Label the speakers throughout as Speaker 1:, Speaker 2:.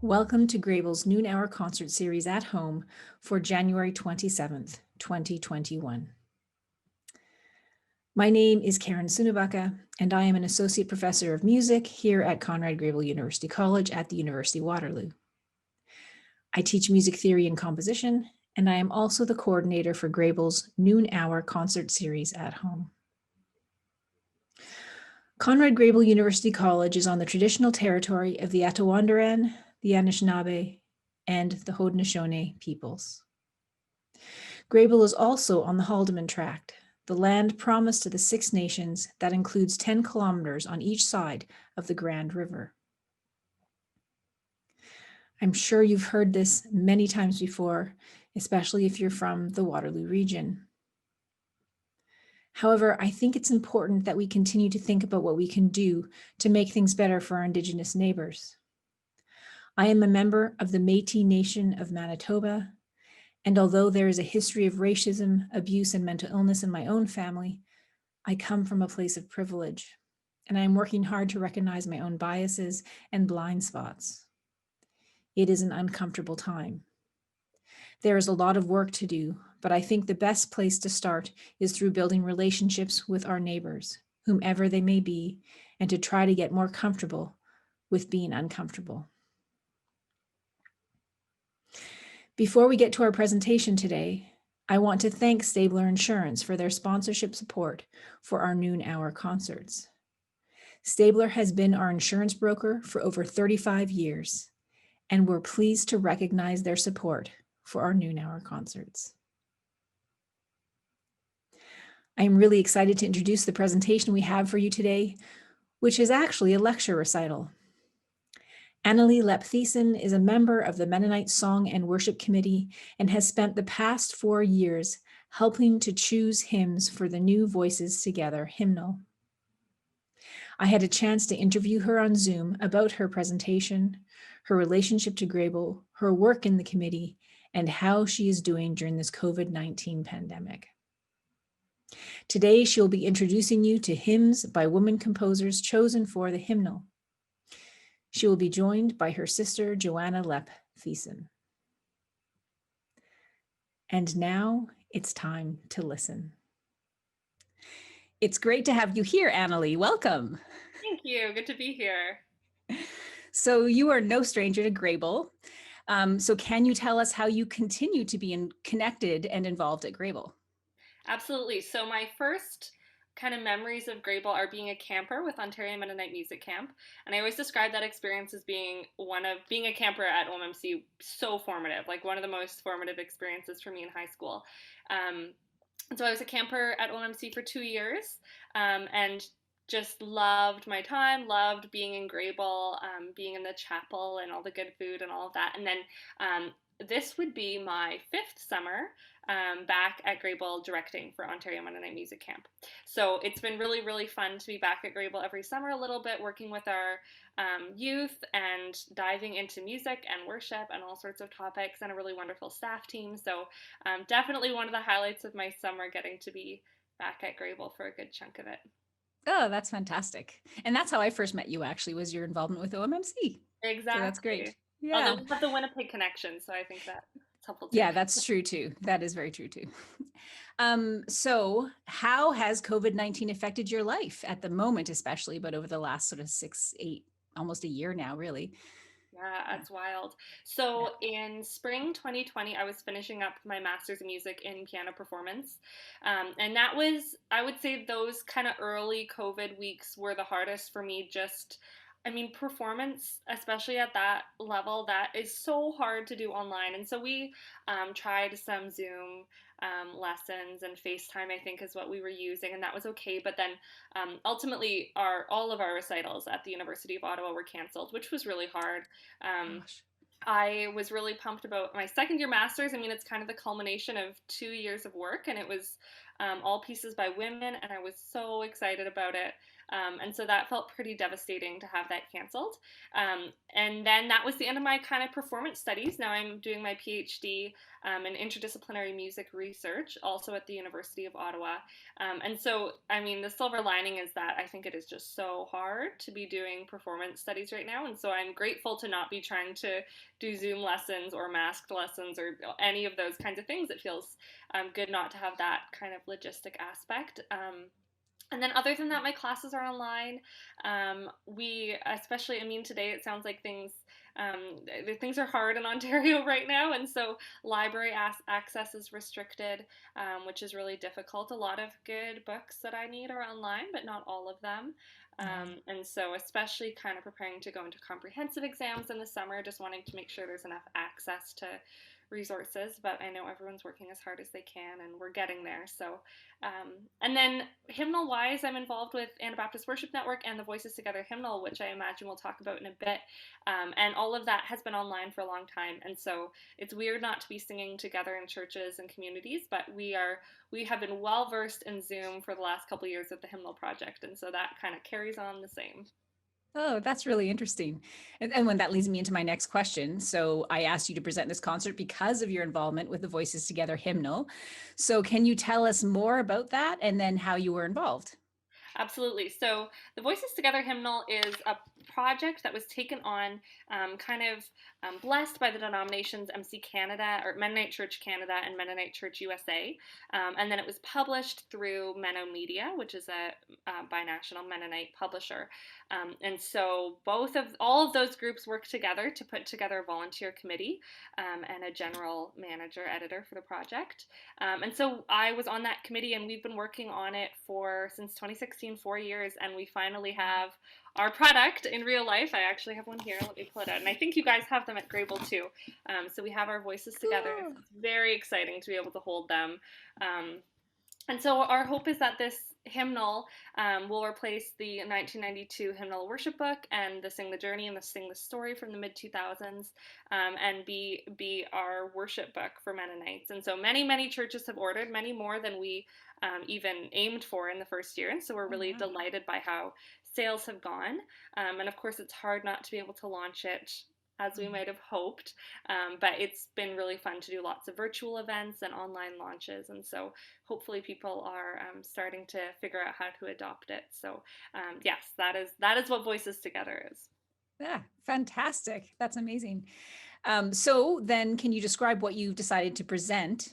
Speaker 1: Welcome to Grebel's Noon Hour Concert Series at Home for January 27th, 2021. My name is Karen Sunabaka, and I am an Associate Professor of Music here at Conrad Grebel University College at the University of Waterloo. I teach music theory and composition, and I am also the coordinator for Grebel's Noon Hour Concert Series at Home. Conrad Grebel University College is on the traditional territory of the Attawandaran, the Anishinaabe, and the Haudenosaunee peoples. Grebel is also on the Haldimand Tract, the land promised to the Six Nations that includes 10 kilometers on each side of the Grand River. I'm sure you've heard this many times before, especially if you're from the Waterloo region. However, I think it's important that we continue to think about what we can do to make things better for our Indigenous neighbors. I am a member of the Métis Nation of Manitoba, and although there is a history of racism, abuse, and mental illness in my own family, I come from a place of privilege, and I am working hard to recognize my own biases and blind spots. It is an uncomfortable time. There is a lot of work to do, but I think the best place to start is through building relationships with our neighbors, whomever they may be, and to try to get more comfortable with being uncomfortable. Before we get to our presentation today, I want to thank Stabler Insurance for their sponsorship support for our noon hour concerts. Stabler has been our insurance broker for over 35 years, and we're pleased to recognize their support for our noon hour concerts. I'm really excited to introduce the presentation we have for you today, which is actually a lecture recital. Annalein von Freiburg is a member of the Mennonite Song and Worship Committee and has spent the past 4 years helping to choose hymns for the New Voices Together hymnal. I had a chance to interview her on Zoom about her presentation, her relationship to Grebel, her work in the committee, and how she is doing during this COVID-19 pandemic. Today, she'll be introducing you to hymns by women composers chosen for the hymnal. She will be joined by her sister, Joanna von Freiburg. And now it's time to listen. It's great to have you here, Annalein. Welcome.
Speaker 2: Thank you. Good to be here.
Speaker 1: So you are no stranger to Grebel. So can you tell us how you continue to be connected and involved at Grebel?
Speaker 2: Absolutely. So my first kind of memories of Grebel are being a camper with Ontario Mennonite Music Camp. And I always describe that experience as being being a camper at OMMC, so formative, like one of the most formative experiences for me in high school. And so I was a camper at OMMC for 2 years, and just loved my time, loved being in Grebel, being in the chapel and all the good food and all of that. And then this would be my 5th summer back at Grebel directing for Ontario Mennonite Music Camp. So it's been really, really fun to be back at Grebel every summer a little bit, working with our youth and diving into music and worship and all sorts of topics, and a really wonderful staff team. So definitely one of the highlights of my summer, getting to be back at Grebel for a good chunk of it.
Speaker 1: Oh, that's fantastic. And that's how I first met you, actually, was your involvement with OMMC.
Speaker 2: Exactly.
Speaker 1: So that's great.
Speaker 2: Yeah. Although we have the Winnipeg connection, so I think that's helpful too.
Speaker 1: Yeah, that's true too. That is very true too. So how has COVID-19 affected your life at the moment, especially, but over the last sort of 6, 8, almost a year now, really?
Speaker 2: Yeah, that's wild. So in spring 2020, I was finishing up my master's in music in piano performance. And that was, I would say, those kind of early COVID weeks were the hardest for me. Performance, especially at that level, that is so hard to do online. And so we tried some Zoom lessons, and FaceTime, I think, is what we were using, and that was okay. But then ultimately, all of our recitals at the University of Ottawa were canceled, which was really hard. I was really pumped about my second year master's. I mean, it's kind of the culmination of 2 years of work, and it was all pieces by women, and I was so excited about it. And so that felt pretty devastating to have that canceled. And then that was the end of my kind of performance studies. Now I'm doing my PhD in interdisciplinary music research, also at the University of Ottawa. And so, I mean, the silver lining is that I think it is just so hard to be doing performance studies right now. And so I'm grateful to not be trying to do Zoom lessons or masked lessons or any of those kinds of things. It feels good not to have that kind of logistic aspect. And then other than that, my classes are online. We, especially, I mean, today it sounds like things are hard in Ontario right now, and so library access is restricted, which is really difficult. A lot of good books that I need are online, but not all of them. And so especially kind of preparing to go into comprehensive exams in the summer, just wanting to make sure there's enough access to resources, but I know everyone's working as hard as they can and we're getting there. So and then hymnal wise, I'm involved with Anabaptist Worship Network and the Voices Together Hymnal, which I imagine we'll talk about in a bit. And all of that has been online for a long time, and so it's weird not to be singing together in churches and communities, but we have been well versed in Zoom for the last couple of years with the Hymnal project, and so that kind of carries on the same.
Speaker 1: Oh, that's really interesting. And when that leads me into my next question. So I asked you to present this concert because of your involvement with the Voices Together hymnal. So can you tell us more about that and then how you were involved?
Speaker 2: Absolutely. So the Voices Together hymnal is a project that was taken on, blessed by the denominations MC Canada, or Mennonite Church Canada, and Mennonite Church USA. And then it was published through Menno Media, which is a binational Mennonite publisher. And so all of those groups work together to put together a volunteer committee and a general manager editor for the project. And so I was on that committee, and we've been working on it since 2016, 4 years, and we finally have our product in real life. I actually have one here. Let me pull it out. And I think you guys have them at Grebel too. So we have our voices together.
Speaker 1: Cool.
Speaker 2: It's very exciting to be able to hold them. And so our hope is that this hymnal will replace the 1992 hymnal worship book and the Sing the Journey and the Sing the Story from the mid-2000s, and be our worship book for Mennonites. And so many churches have ordered, many more than we even aimed for in the first year. And so we're really delighted by how sales have gone. And of course, it's hard not to be able to launch it as we might have hoped. But it's been really fun to do lots of virtual events and online launches. And so hopefully people are starting to figure out how to adopt it. So yes, that is what Voices Together is.
Speaker 1: Yeah, fantastic. That's amazing. So then can you describe what you've decided to present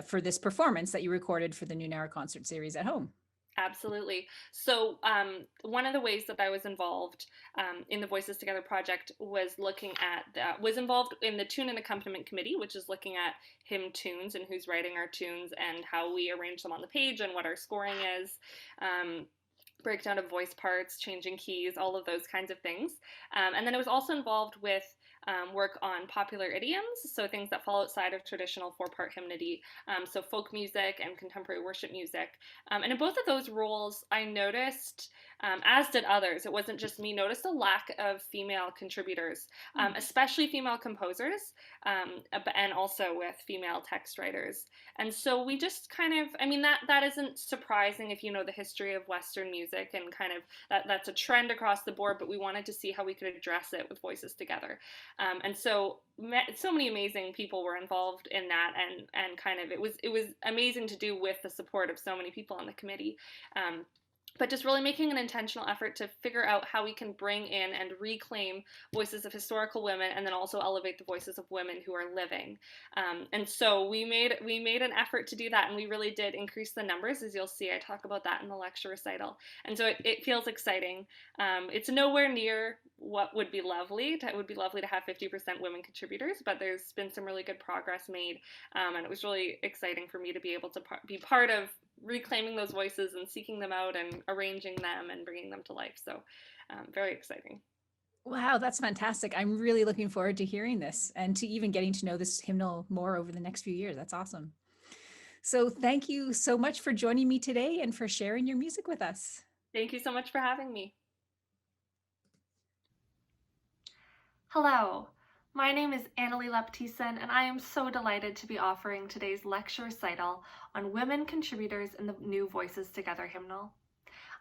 Speaker 1: for this performance that you recorded for the Noon Hour concert series at home?
Speaker 2: Absolutely. So one of the ways that I was involved in the Voices Together project was was involved in the Tune and Accompaniment Committee, which is looking at hymn tunes and who's writing our tunes and how we arrange them on the page and what our scoring is. Breakdown of voice parts, changing keys, all of those kinds of things. And then it was also involved with work on popular idioms, so things that fall outside of traditional four-part hymnody, so folk music and contemporary worship music. And in both of those roles, I noticed, as did others, it wasn't just me, noticed a lack of female contributors, especially female composers, and also with female text writers. And so we just kind of, I mean, that isn't surprising if you know the history of Western music, and kind of that's a trend across the board, but we wanted to see how we could address it with Voices Together. And so many amazing people were involved in that, and kind of it was amazing to do with the support of so many people on the committee. But just really making an intentional effort to figure out how we can bring in and reclaim voices of historical women, and then also elevate the voices of women who are living. And so we made an effort to do that, and we really did increase the numbers, as you'll see. I talk about that in the lecture recital. And so it feels exciting. It's nowhere near what would be lovely. It would be lovely to have 50% women contributors, but there's been some really good progress made, and it was really exciting for me to be able to be part of reclaiming those voices and seeking them out and arranging them and bringing them to life. So very exciting.
Speaker 1: Wow, that's fantastic. I'm really looking forward to hearing this and to even getting to know this hymnal more over the next few years. That's awesome. So thank you so much for joining me today and for sharing your music with us.
Speaker 2: Thank you so much for having me.
Speaker 3: Hello, my name is Annalein von Freiburg, and I am so delighted to be offering today's lecture recital on women contributors in the new Voices Together hymnal.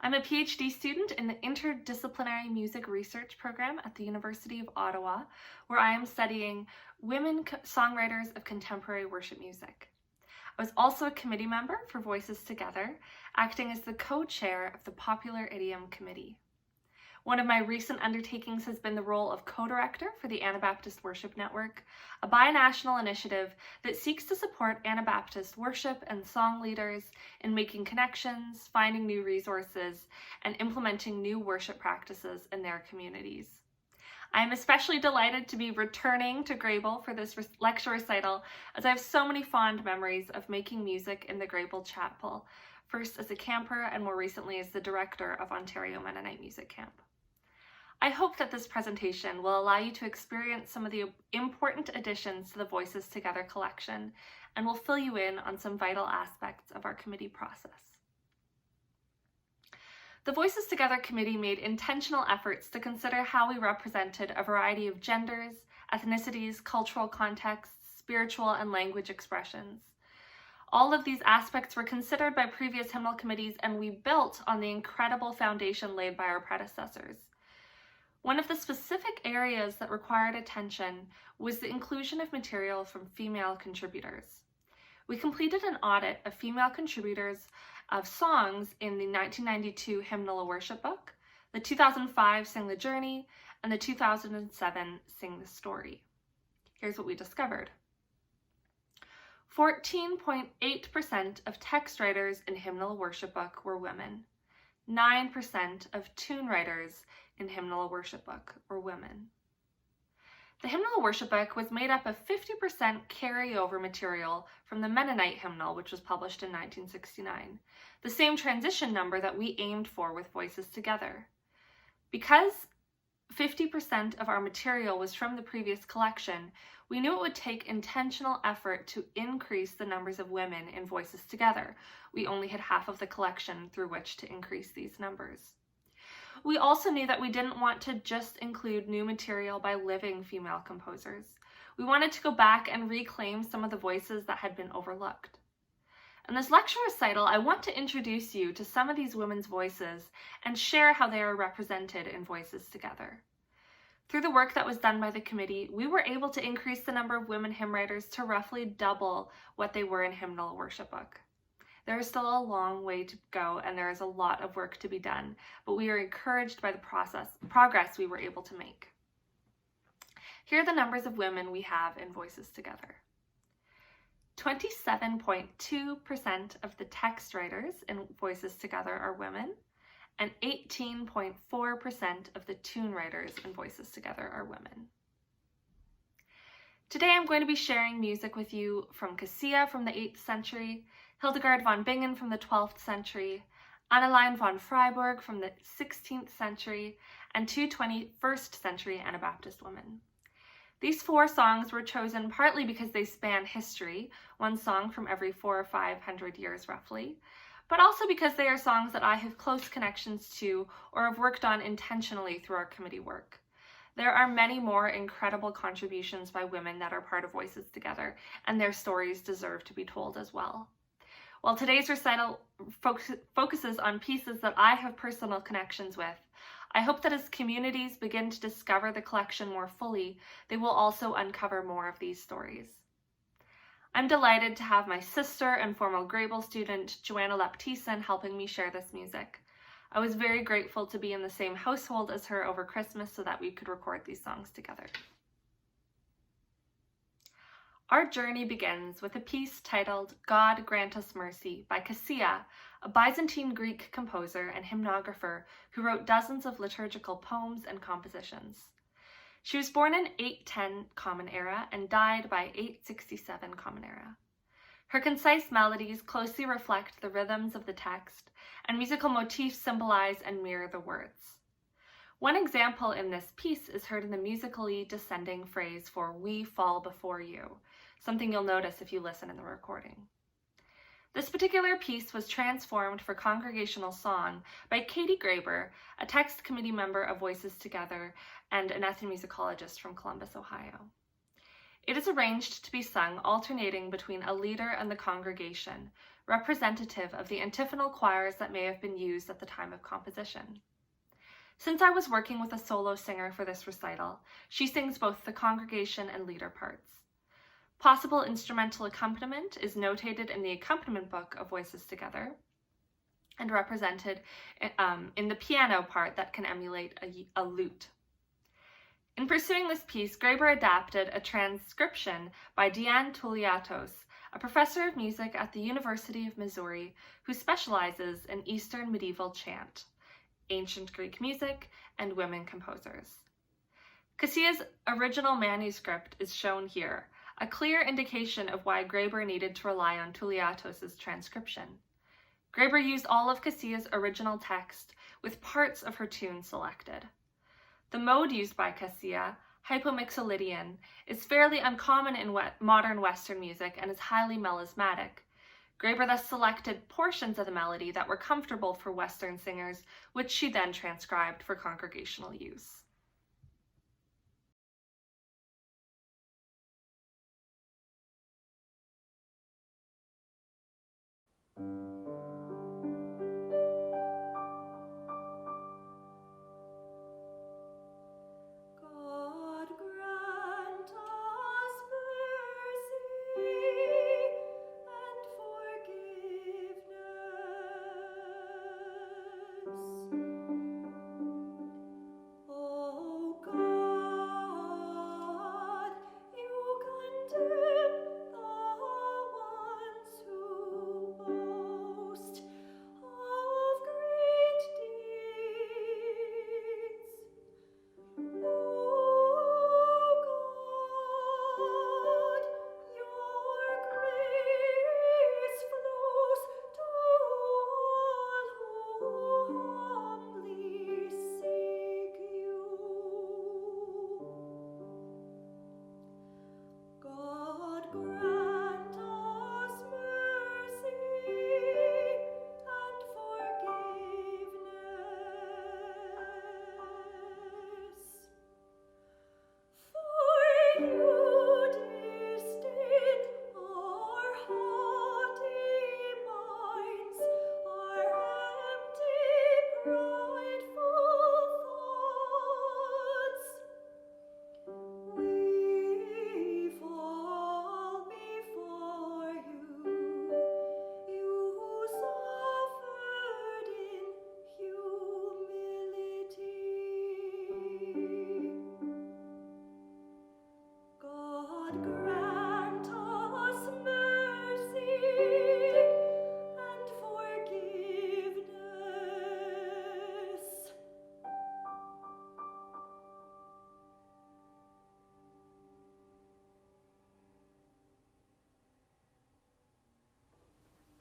Speaker 3: I'm a PhD student in the Interdisciplinary Music Research Program at the University of Ottawa, where I am studying women songwriters of contemporary worship music. I was also a committee member for Voices Together, acting as the co-chair of the Popular Idiom Committee. One of my recent undertakings has been the role of co-director for the Anabaptist Worship Network, a binational initiative that seeks to support Anabaptist worship and song leaders in making connections, finding new resources, and implementing new worship practices in their communities. I am especially delighted to be returning to Grebel for this lecture recital, as I have so many fond memories of making music in the Grebel Chapel, first as a camper and more recently as the director of Ontario Mennonite Music Camp. I hope that this presentation will allow you to experience some of the important additions to the Voices Together collection and will fill you in on some vital aspects of our committee process. The Voices Together committee made intentional efforts to consider how we represented a variety of genders, ethnicities, cultural contexts, spiritual and language expressions. All of these aspects were considered by previous hymnal committees, and we built on the incredible foundation laid by our predecessors. One of the specific areas that required attention was the inclusion of material from female contributors. We completed an audit of female contributors of songs in the 1992 Hymnal Worship Book, the 2005 Sing the Journey, and the 2007 Sing the Story. Here's what we discovered. 14.8% of text writers in Hymnal Worship Book were women. 9% of tune writers in Hymnal Worship Book were women. The Hymnal Worship Book was made up of 50% carryover material from the Mennonite hymnal, which was published in 1969, the same transition number that we aimed for with Voices Together. Because 50% of our material was from the previous collection, we knew it would take intentional effort to increase the numbers of women in Voices Together. We only had half of the collection through which to increase these numbers. We also knew that we didn't want to just include new material by living female composers. We wanted to go back and reclaim some of the voices that had been overlooked. In this lecture recital, I want to introduce you to some of these women's voices and share how they are represented in Voices Together. Through the work that was done by the committee, we were able to increase the number of women hymn writers to roughly double what they were in Hymnal Worship Book. There is still a long way to go, and there is a lot of work to be done, but we are encouraged by the progress we were able to make. Here are the numbers of women we have in Voices Together. 27.2% of the text writers in Voices Together are women, and 18.4% of the tune writers in Voices Together are women. Today I'm going to be sharing music with you from Kassia from the 8th century, Hildegard von Bingen from the 12th century, Annalein von Freiburg from the 16th century, and two 21st century Anabaptist women. These 4 songs were chosen partly because they span history, one song from every 400 or 500 years roughly, but also because they are songs that I have close connections to or have worked on intentionally through our committee work. There are many more incredible contributions by women that are part of Voices Together, and their stories deserve to be told as well. While today's recital focuses on pieces that I have personal connections with, I hope that as communities begin to discover the collection more fully, they will also uncover more of these stories. I'm delighted to have my sister and former Grebel student, Joanna Leptison, helping me share this music. I was very grateful to be in the same household as her over Christmas so that we could record these songs together. Our journey begins with a piece titled God Grant Us Mercy by Kassia, a Byzantine Greek composer and hymnographer who wrote dozens of liturgical poems and compositions. She was born in 810 Common Era and died by 867 Common Era. Her concise melodies closely reflect the rhythms of the text, and musical motifs symbolize and mirror the words. One example in this piece is heard in the musically descending phrase for "we fall before you," something you'll notice if you listen in the recording. This particular piece was transformed for congregational song by Katie Grebel, a text committee member of Voices Together and an ethnomusicologist from Columbus, Ohio. It is arranged to be sung alternating between a leader and the congregation, representative of the antiphonal choirs that may have been used at the time of composition. Since I was working with a solo singer for this recital, she sings both the congregation and leader parts. Possible instrumental accompaniment is notated in the accompaniment book of Voices Together and represented in the piano part that can emulate a lute. In pursuing this piece, Grebel adapted a transcription by Diane Touliatos, a professor of music at the University of Missouri who specializes in Eastern medieval chant, ancient Greek music, and women composers. Kassia's original manuscript is shown here, a clear indication of why Grebel needed to rely on Touliatos' transcription. Grebel used all of Kassia's original text with parts of her tune selected. The mode used by Kassia, hypomixolydian, is fairly uncommon in modern Western music and is highly melismatic. Grebel thus selected portions of the melody that were comfortable for Western singers, which she then transcribed for congregational use.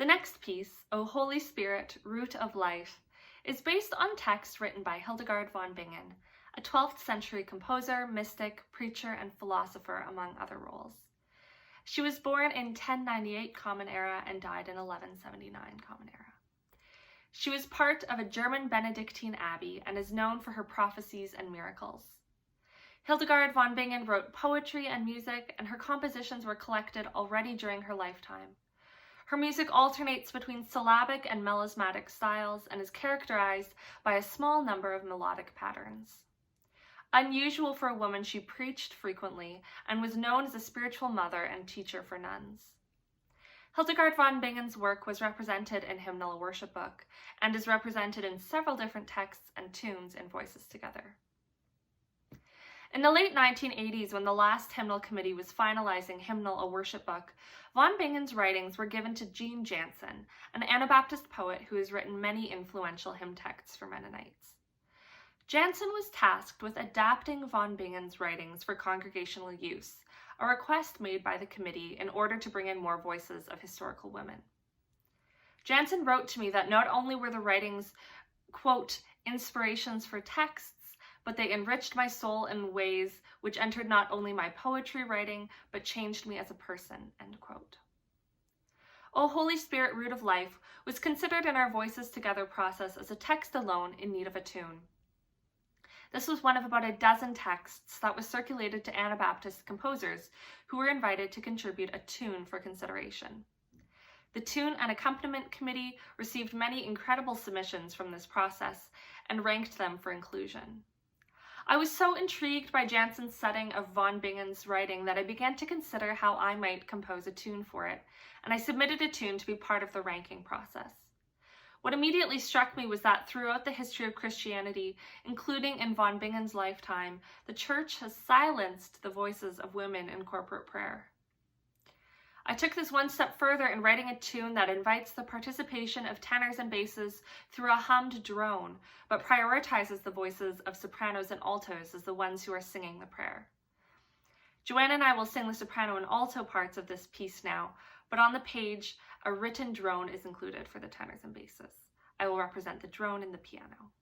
Speaker 3: The next piece, O Holy Spirit, Root of Life, is based on text written by Hildegard von Bingen, a 12th century composer, mystic, preacher, and philosopher, among other roles. She was born in 1098 Common Era and died in 1179 Common Era. She was part of a German Benedictine abbey and is known for her prophecies and miracles. Hildegard von Bingen wrote poetry and music, and her compositions were collected already during her lifetime. Her music alternates between syllabic and melismatic styles and is characterized by a small number of melodic patterns. Unusual for a woman, she preached frequently and was known as a spiritual mother and teacher for nuns. Hildegard von Bingen's work was represented in Hymnal, a worship book, and is represented in several different texts and tunes in Voices Together. In the late 1980s, when the last hymnal committee was finalizing Hymnal, a worship book, von Bingen's writings were given to Jean Jansen, an Anabaptist poet who has written many influential hymn texts for Mennonites. Jansen was tasked with adapting von Bingen's writings for congregational use, a request made by the committee in order to bring in more voices of historical women. Jansen wrote to me that not only were the writings, quote, inspirations for texts, but they enriched my soul in ways which entered not only my poetry writing, but changed me as a person, end quote. O Holy Spirit, Root of Life was considered in our Voices Together process as a text alone in need of a tune. This was one of about a dozen texts that was circulated to Anabaptist composers who were invited to contribute a tune for consideration. The Tune and Accompaniment Committee received many incredible submissions from this process and ranked them for inclusion. I was so intrigued by Jansen's setting of von Bingen's writing that I began to consider how I might compose a tune for it, and I submitted a tune to be part of the ranking process. What immediately struck me was that throughout the history of Christianity, including in von Bingen's lifetime, the Church has silenced the voices of women in corporate prayer. I took this one step further in writing a tune that invites the participation of tenors and basses through a hummed drone, but prioritizes the voices of sopranos and altos as the ones who are singing the prayer. Joanna and I will sing the soprano and alto parts of this piece now, but on the page, a written drone is included for the tenors and basses. I will represent the drone and the piano.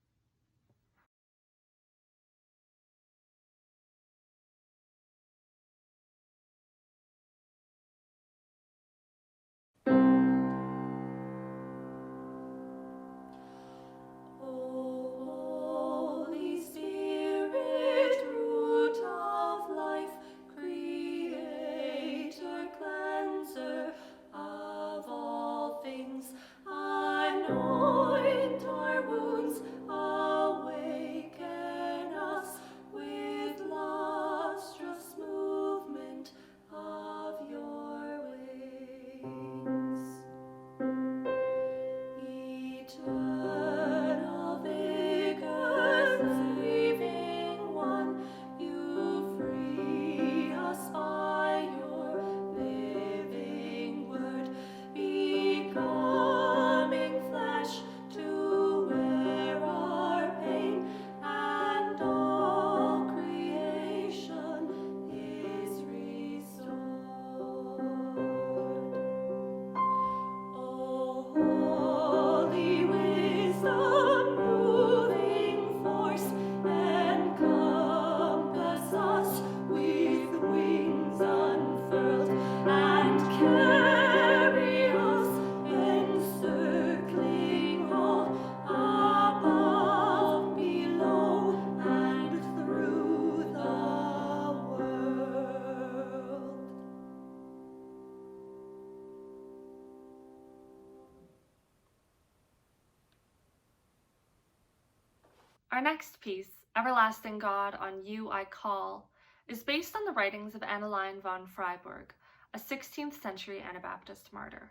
Speaker 3: Our next piece, Everlasting God, On You I Call, is based on the writings of Annalein von Freiburg, a 16th century Anabaptist martyr.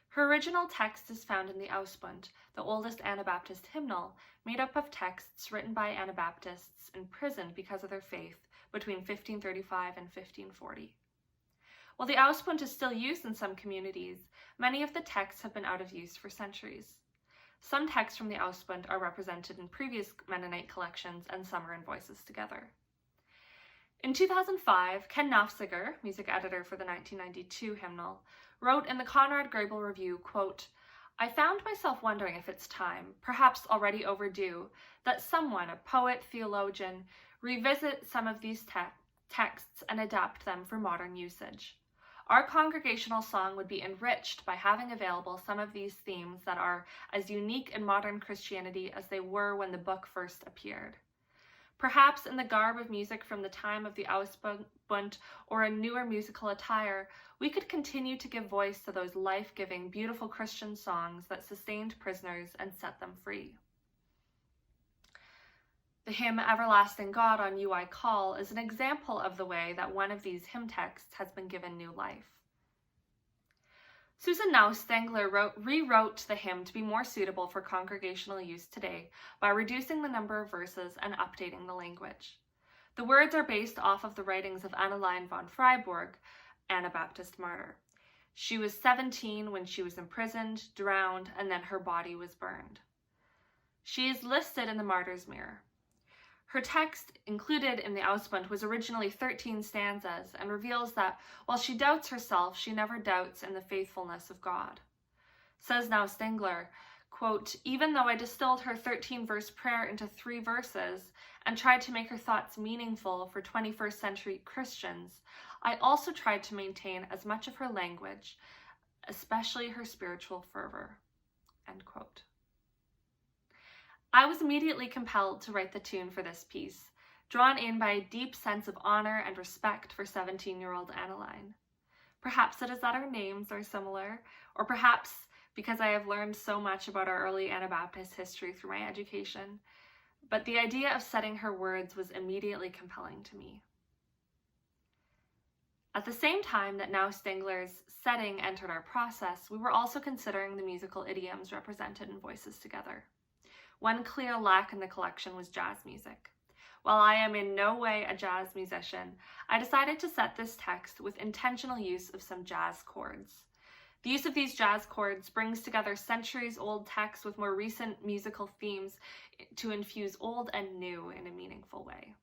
Speaker 3: Her original text is found in the Ausbund, the oldest Anabaptist hymnal, made up of texts written by Anabaptists imprisoned because of their faith between 1535 and 1540. While the Ausbund is still used in some communities, many of the texts have been out of use for centuries. Some texts from the Ausbund are represented in previous Mennonite collections, and some are in Voices Together. In 2005, Ken Nafziger, music editor for the 1992 hymnal, wrote in the Conrad Grebel review, quote, "I found myself wondering if it's time, perhaps already overdue, that someone, a poet, theologian, revisit some of these texts and adapt them for modern usage. Our congregational song would be enriched by having available some of these themes that are as unique in modern Christianity as they were when the book first appeared. Perhaps in the garb of music from the time of the Ausbund or a newer musical attire, we could continue to give voice to those life-giving, beautiful Christian songs that sustained prisoners and set them free." The hymn Everlasting God, On You I Call is an example of the way that one of these hymn texts has been given new life. Susan Naustengler rewrote the hymn to be more suitable for congregational use today by reducing the number of verses and updating the language. The words are based off of the writings of Annalein von Freiburg, Anabaptist martyr. She was 17 when she was imprisoned, drowned, and then her body was burned. She is listed in the Martyr's Mirror. Her text, included in the Ausbund, was originally 13 stanzas and reveals that while she doubts herself, she never doubts in the faithfulness of God. Says Naustengler, quote, "Even though I distilled her 13-verse prayer into 3 verses and tried to make her thoughts meaningful for 21st century Christians, I also tried to maintain as much of her language, especially her spiritual fervor." End quote. I was immediately compelled to write the tune for this piece, drawn in by a deep sense of honor and respect for 17-year-old Annalein. Perhaps it is that our names are similar, or perhaps because I have learned so much about our early Anabaptist history through my education, but the idea of setting her words was immediately compelling to me. At the same time that Now Stengler's setting entered our process, we were also considering the musical idioms represented in Voices Together. One clear lack in the collection was jazz music. While I am in no way a jazz musician, I decided to set this text with intentional use of some jazz chords. The use of these jazz chords brings together centuries-old texts with more recent musical themes to infuse old and new in a meaningful way.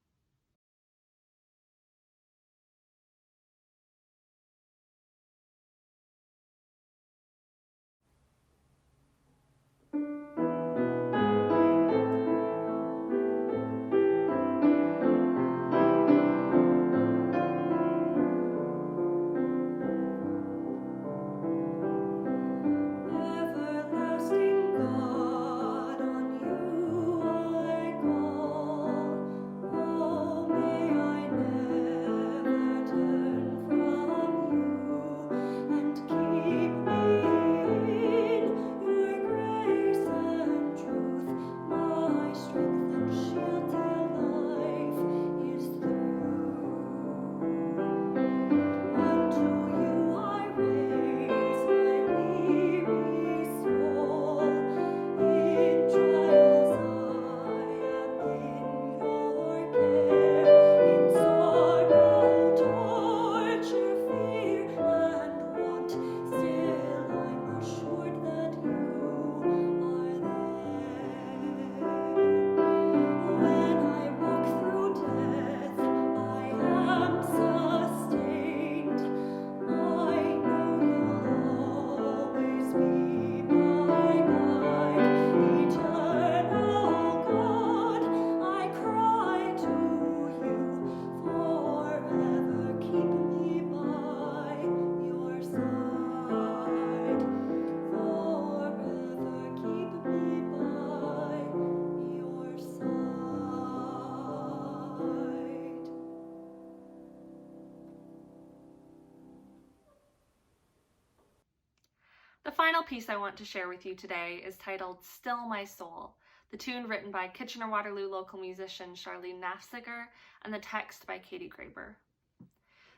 Speaker 3: The final piece I want to share with you today is titled Still My Soul, the tune written by Kitchener-Waterloo local musician Charlene Nafziger and the text by Katie Grebel.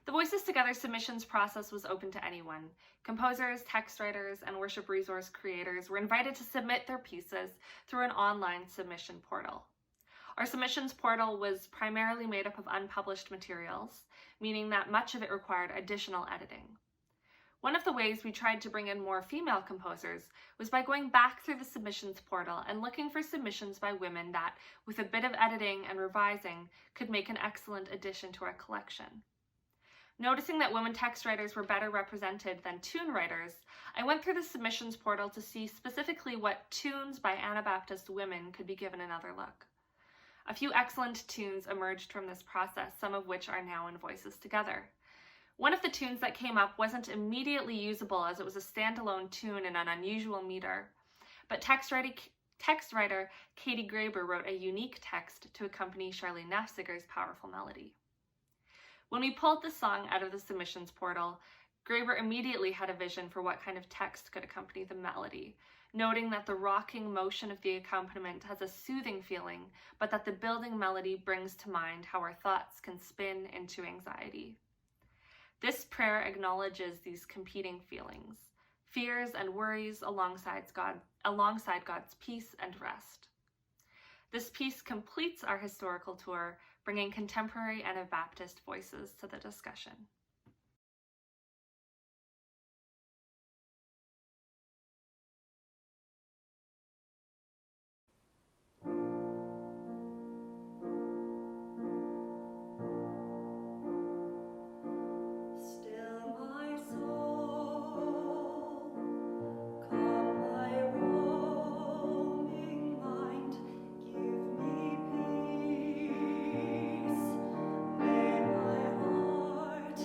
Speaker 3: The Voices Together submissions process was open to anyone. Composers, text writers, and worship resource creators were invited to submit their pieces through an online submission portal. Our submissions portal was primarily made up of unpublished materials, meaning that much of it required additional editing. One of the ways we tried to bring in more female composers was by going back through the submissions portal and looking for submissions by women that, with a bit of editing and revising, could make an excellent addition to our collection. Noticing that women text writers were better represented than tune writers, I went through the submissions portal to see specifically what tunes by Anabaptist women could be given another look. A few excellent tunes emerged from this process, some of which are now in Voices Together. One of the tunes that came up wasn't immediately usable as it was a standalone tune in an unusual meter, but text writer Katie Grebel wrote a unique text to accompany Charlene Nafziger's powerful melody. When we pulled the song out of the submissions portal, Grebel immediately had a vision for what kind of text could accompany the melody, noting that the rocking motion of the accompaniment has a soothing feeling, but that the building melody brings to mind how our thoughts can spin into anxiety. This prayer acknowledges these competing feelings, fears and worries alongside God's peace and rest. This piece completes our historical tour, bringing contemporary Anabaptist voices to the discussion.
Speaker 4: Heart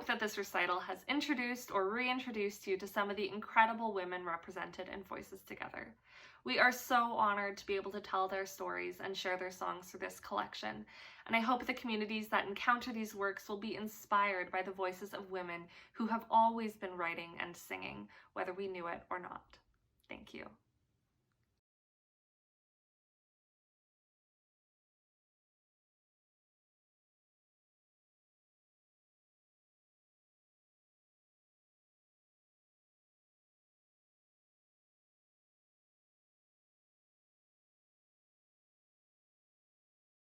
Speaker 3: hope that this recital has introduced or reintroduced you to some of the incredible women represented in Voices Together. We are so honored to be able to tell their stories and share their songs through this collection, and I hope the communities that encounter these works will be inspired by the voices of women who have always been writing and singing, whether we knew it or not. Thank you.